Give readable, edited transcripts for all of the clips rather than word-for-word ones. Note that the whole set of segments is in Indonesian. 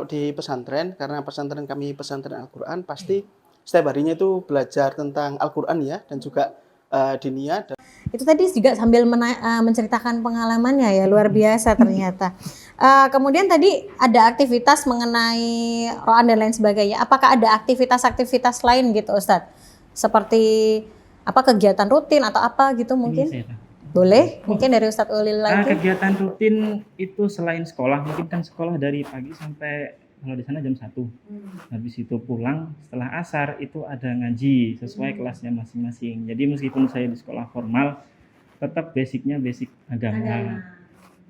di pesantren, karena pesantren kami pesantren Al-Qur'an, pasti setiap harinya itu belajar tentang Al-Qur'an ya, dan juga diniyah. Itu tadi juga sambil menceritakan pengalamannya ya, luar biasa ternyata. Kemudian tadi ada aktivitas mengenai roan dan lain sebagainya. Apakah ada aktivitas-aktivitas lain gitu Ustadz? Seperti apa kegiatan rutin atau apa gitu mungkin? Boleh? Mungkin dari Ustadz Ulil lagi. Kegiatan rutin itu selain sekolah, mungkin kan sekolah dari pagi sampai kalau di sana jam 1. Habis itu pulang setelah asar itu ada ngaji sesuai kelasnya masing-masing. Jadi meskipun saya di sekolah formal, tetap basicnya basic agama.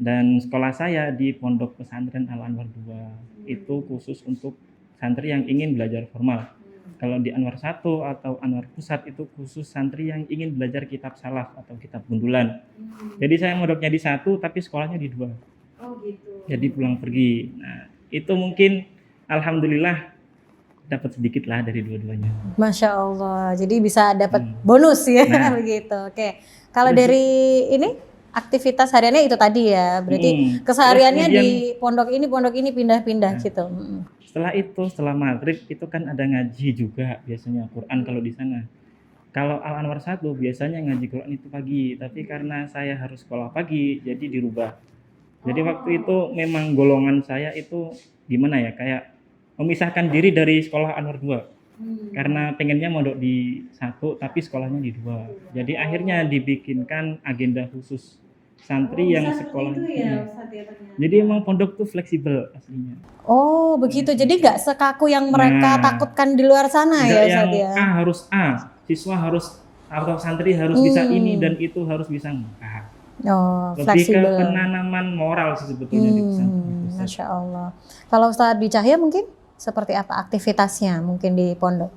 Dan sekolah saya di Pondok Pesantren Al Anwar 2 itu khusus untuk santri yang ingin belajar formal. Kalau di Anwar 1 atau Anwar Pusat itu khusus santri yang ingin belajar kitab salaf atau kitab gundulan. Jadi saya mondoknya di 1 tapi sekolahnya di 2. Oh gitu. Jadi pulang pergi. Nah, itu mungkin alhamdulillah dapat sedikit lah dari dua-duanya. Masya Allah, jadi bisa dapat bonus ya begitu. Oke, kalau dari ini aktivitas hariannya itu tadi ya, berarti kesehariannya di pondok ini pindah-pindah gitu. Setelah itu, setelah maghrib itu kan ada ngaji juga biasanya Quran kalau di sana. Kalau Al Anwar 1 biasanya ngaji Quran itu pagi, tapi karena saya harus sekolah pagi jadi dirubah. Jadi waktu itu memang golongan saya itu gimana ya, kayak memisahkan diri dari sekolah Anwar 2. Karena pengennya mondok di 1 tapi sekolahnya di 2. Jadi akhirnya dibikinkan agenda khusus santri yang sekolah ya, jadi emang pondok tuh fleksibel aslinya. Oh begitu, jadi nggak sekaku yang mereka takutkan di luar sana ya Ustaz ya? Harus A, siswa harus atau santri harus bisa ini dan itu harus bisa enggak. Oh, lebih fleksibel. Ke penanaman moral sih sebetulnya di pesantren. Masya Allah. Kalau Ustaz Dwi Cahya mungkin seperti apa aktivitasnya mungkin di pondok?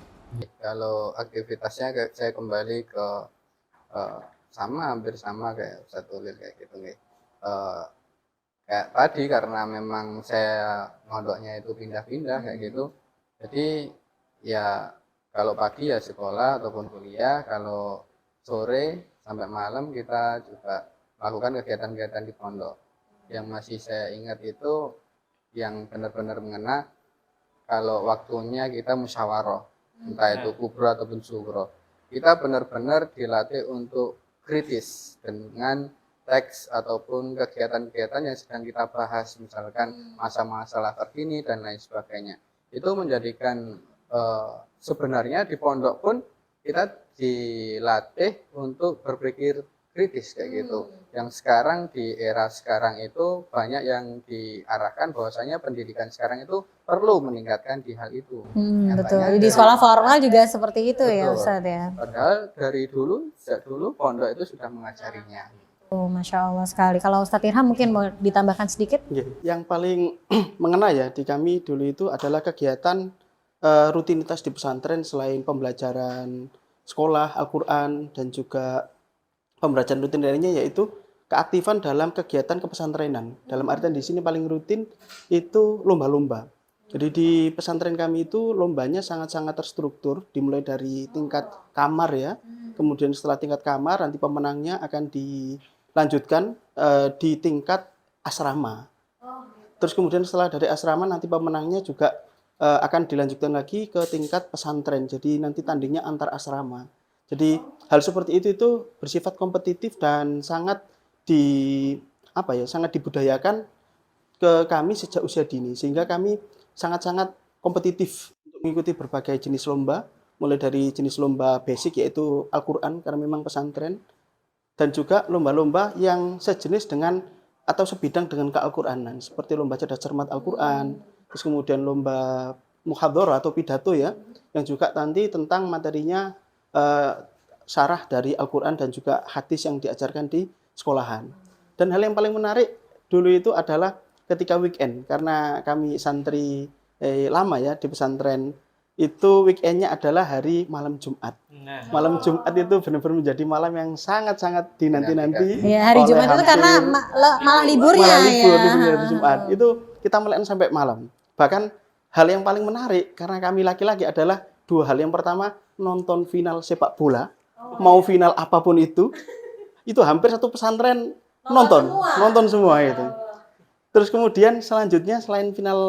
Kalau aktivitasnya saya kembali ke hampir sama kayak Ustaz Ulil kayak gitu nih. Kayak tadi karena memang saya mondoknya itu pindah-pindah kayak gitu. Jadi ya kalau pagi ya sekolah ataupun kuliah, kalau sore sampai malam kita juga lakukan kegiatan-kegiatan di pondok. Yang masih saya ingat itu yang benar-benar mengena kalau waktunya kita musyawarah, entah itu kubro ataupun sugro. Kita benar-benar dilatih untuk kritis dengan teks ataupun kegiatan-kegiatan yang sedang kita bahas, misalkan masalah terkini dan lain sebagainya. Itu menjadikan sebenarnya di pondok pun kita dilatih untuk berpikir kritis kayak gitu. Yang sekarang di era sekarang itu banyak yang diarahkan bahwasanya pendidikan sekarang itu perlu meningkatkan di hal itu. Betul. Di sekolah formal juga seperti itu. Betul. Ya Ustaz ya. Padahal dari sejak dulu pondok itu sudah mengajarinya. Oh, Masya Allah sekali. Kalau Ustadz Irham mungkin mau ditambahkan sedikit? Yang paling mengena ya di kami dulu itu adalah kegiatan rutinitas di pesantren selain pembelajaran sekolah Al-Qur'an dan juga pembelajaran rutin lainnya, yaitu keaktifan dalam kegiatan kepesantrenan. Dalam artian di sini paling rutin itu lomba-lomba. Jadi di pesantren kami itu lombanya sangat-sangat terstruktur, dimulai dari tingkat kamar ya. Kemudian setelah tingkat kamar nanti pemenangnya akan dilanjutkan di tingkat asrama. Terus kemudian setelah dari asrama nanti pemenangnya juga akan dilanjutkan lagi ke tingkat pesantren. Jadi nanti tandingnya antar asrama. Jadi hal seperti itu bersifat kompetitif dan sangat sangat dibudayakan ke kami sejak usia dini, sehingga kami sangat-sangat kompetitif untuk mengikuti berbagai jenis lomba, mulai dari jenis lomba basic yaitu Al-Qur'an karena memang pesantren, dan juga lomba-lomba yang sejenis dengan atau sebidang dengan ke-Al-Qur'anan seperti lomba cerdas cermat Al-Qur'an, terus kemudian lomba muhadharah atau pidato ya, yang juga nanti tentang materinya syarah dari Al-Qur'an dan juga hadis yang diajarkan di sekolahan. Dan hal yang paling menarik dulu itu adalah ketika weekend, karena kami santri lama ya di pesantren, itu weekendnya adalah hari malam Jumat. Malam Jumat itu benar-benar menjadi malam yang sangat-sangat dinanti-nanti. Ya, hari Jumat itu karena malah liburnya hari Jumat. Itu kita melakukan sampai malam. Bahkan hal yang paling menarik karena kami laki-laki adalah dua hal. Yang pertama, nonton final sepak bola. Mau final apapun itu hampir satu pesantren nonton semua itu. Terus kemudian selanjutnya selain final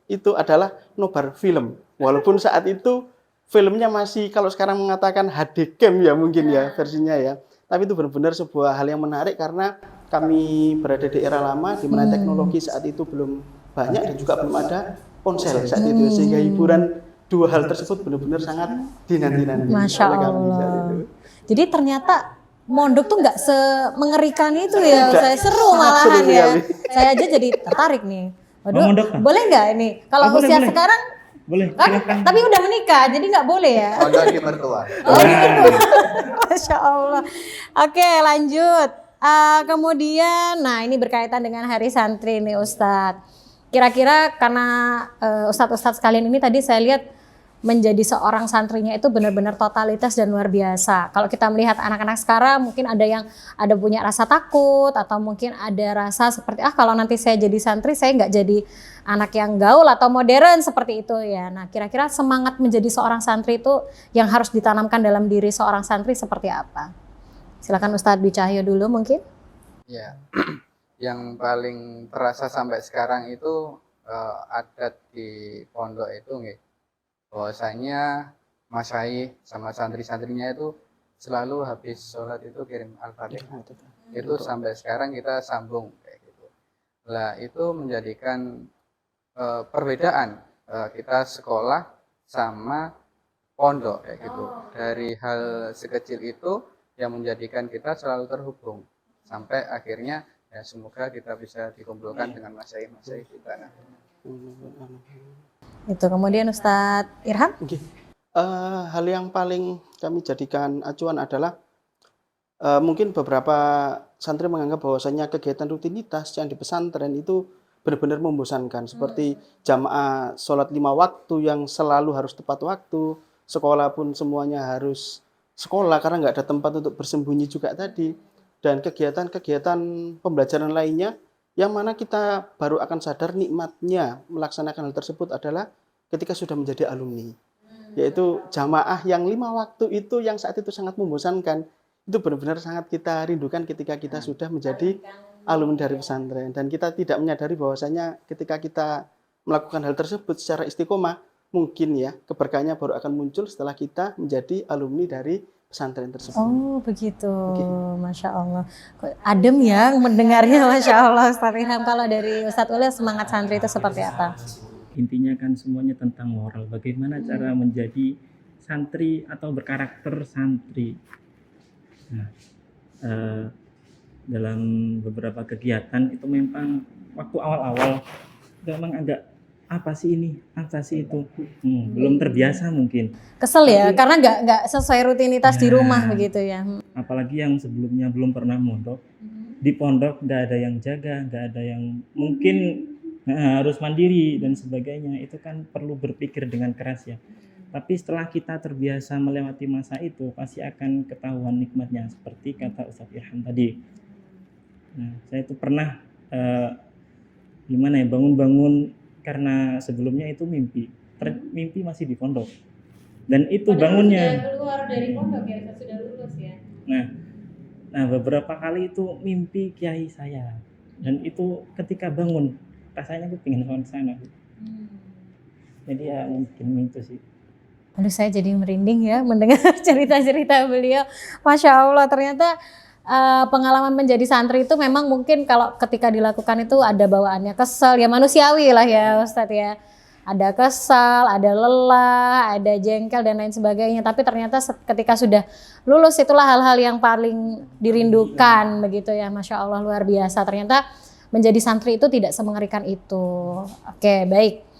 itu adalah nobar film. Walaupun saat itu filmnya masih kalau sekarang mengatakan HD cam ya mungkin ya versinya ya. Tapi itu benar-benar sebuah hal yang menarik karena kami berada di era lama di mana teknologi saat itu belum banyak dan juga belum ada ponsel saat itu, sehingga hiburan dua hal tersebut benar-benar sangat dinanti-nanti Masya oleh kami saat Allah. itu. Jadi ternyata mondok tuh nggak semengerikan itu ya. Tidak. Saya seru Sangat malahan seru ya. sekali. Saya aja jadi tertarik nih. Waduh, mondok, Pak? boleh nggak ini? Kalau Oh, boleh, usia boleh. sekarang, Boleh, kan, silakan. tapi udah menikah, jadi nggak boleh ya. Mondok di mertua. Oh gitu. Masya Allah. Oke, lanjut. Kemudian, nah ini berkaitan dengan Hari Santri nih Ustadz. Kira-kira karena Ustadz-Ustadz sekalian ini tadi saya lihat menjadi seorang santrinya itu benar-benar totalitas dan luar biasa. Kalau kita melihat anak-anak sekarang mungkin ada punya rasa takut atau mungkin ada rasa seperti kalau nanti saya jadi santri saya nggak jadi anak yang gaul atau modern seperti itu ya. Nah kira-kira semangat menjadi seorang santri itu yang harus ditanamkan dalam diri seorang santri seperti apa? Silakan Ustadz Dwi Cahyo dulu mungkin. Ya, yang paling terasa sampai sekarang itu adat di pondok itu nggih. Bahwasanya masyaikh sama santri-santrinya itu selalu habis sholat itu kirim Al-Fatihah. Itu sampai sekarang kita sambung kayak gitu. Lah itu menjadikan perbedaan kita sekolah sama pondok kayak gitu. Dari hal sekecil itu yang menjadikan kita selalu terhubung sampai akhirnya ya semoga kita bisa dikumpulkan dengan masyaikh-masyaikh kita. Itu kemudian Ustadz Irham. Oke. Hal yang paling kami jadikan acuan adalah mungkin beberapa santri menganggap bahwasanya kegiatan rutinitas yang di pesantren itu benar-benar membosankan, seperti jamaah sholat 5 waktu yang selalu harus tepat waktu, sekolah pun semuanya harus sekolah karena nggak ada tempat untuk bersembunyi juga tadi, dan kegiatan-kegiatan pembelajaran lainnya yang mana kita baru akan sadar nikmatnya melaksanakan hal tersebut adalah ketika sudah menjadi alumni, yaitu jamaah yang 5 waktu itu yang saat itu sangat membosankan, itu benar-benar sangat kita rindukan ketika kita sudah menjadi alumni dari pesantren, dan kita tidak menyadari bahwasanya ketika kita melakukan hal tersebut secara istiqomah, mungkin ya keberkahannya baru akan muncul setelah kita menjadi alumni dari pesantren tersebut. Oh begitu, Masya Allah. Adem ya mendengarnya, Masya Allah Ustadz Irham. Kalau dari Ustadz Ulil semangat santri itu seperti apa? Intinya kan semuanya tentang moral. Bagaimana cara menjadi santri atau berkarakter santri. Nah, dalam beberapa kegiatan itu memang waktu awal-awal memang agak apa sih ini, apa sih itu, belum terbiasa mungkin. Kesel ya, karena nggak sesuai rutinitas di rumah begitu ya. Apalagi yang sebelumnya belum pernah mondok, di pondok nggak ada yang jaga, nggak ada yang mungkin harus mandiri dan sebagainya. Itu kan perlu berpikir dengan keras ya. Tapi setelah kita terbiasa melewati masa itu, pasti akan ketahuan nikmatnya. Seperti kata Ustadz Irham tadi. Nah, saya itu pernah bangun-bangun karena sebelumnya itu mimpi masih di pondok, dan itu bangunnya sudah keluar dari pondok ya, sudah lulus ya. Nah beberapa kali itu mimpi kiai saya, dan itu ketika bangun rasanya aku pengen ke sana. Jadi ya mungkin itu sih. Aduh saya jadi merinding ya mendengar cerita-cerita beliau. Masya Allah, ternyata pengalaman menjadi santri itu memang mungkin kalau ketika dilakukan itu ada bawaannya kesel, ya manusiawi lah ya Ustadz ya. Ada kesal, ada lelah, ada jengkel dan lain sebagainya. Tapi ternyata ketika sudah lulus itulah hal-hal yang paling dirindukan begitu ya. Masya Allah luar biasa. Ternyata menjadi santri itu tidak semengerikan itu. Oke, baik.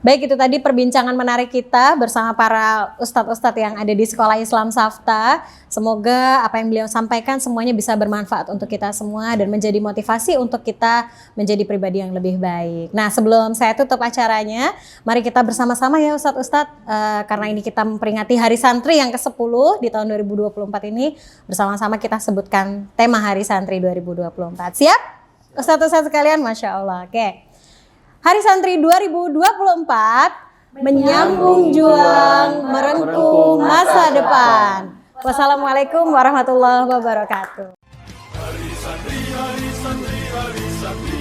Baik, itu tadi perbincangan menarik kita bersama para ustadz-ustadz yang ada di Sekolah Islam Safta. Semoga apa yang beliau sampaikan semuanya bisa bermanfaat untuk kita semua dan menjadi motivasi untuk kita menjadi pribadi yang lebih baik. Nah, sebelum saya tutup acaranya, mari kita bersama-sama ya ustadz-ustadz, karena ini kita memperingati Hari Santri yang ke-10 di tahun 2024 ini, bersama-sama kita sebutkan tema Hari Santri 2024. Siap? Ustadz-ustadz sekalian, Masya Allah. Oke. Hari Santri 2024 menyambung juang, merengkuh masa depan. Wassalamualaikum warahmatullahi wabarakatuh. Hari Santri, Hari Santri, Hari Santri.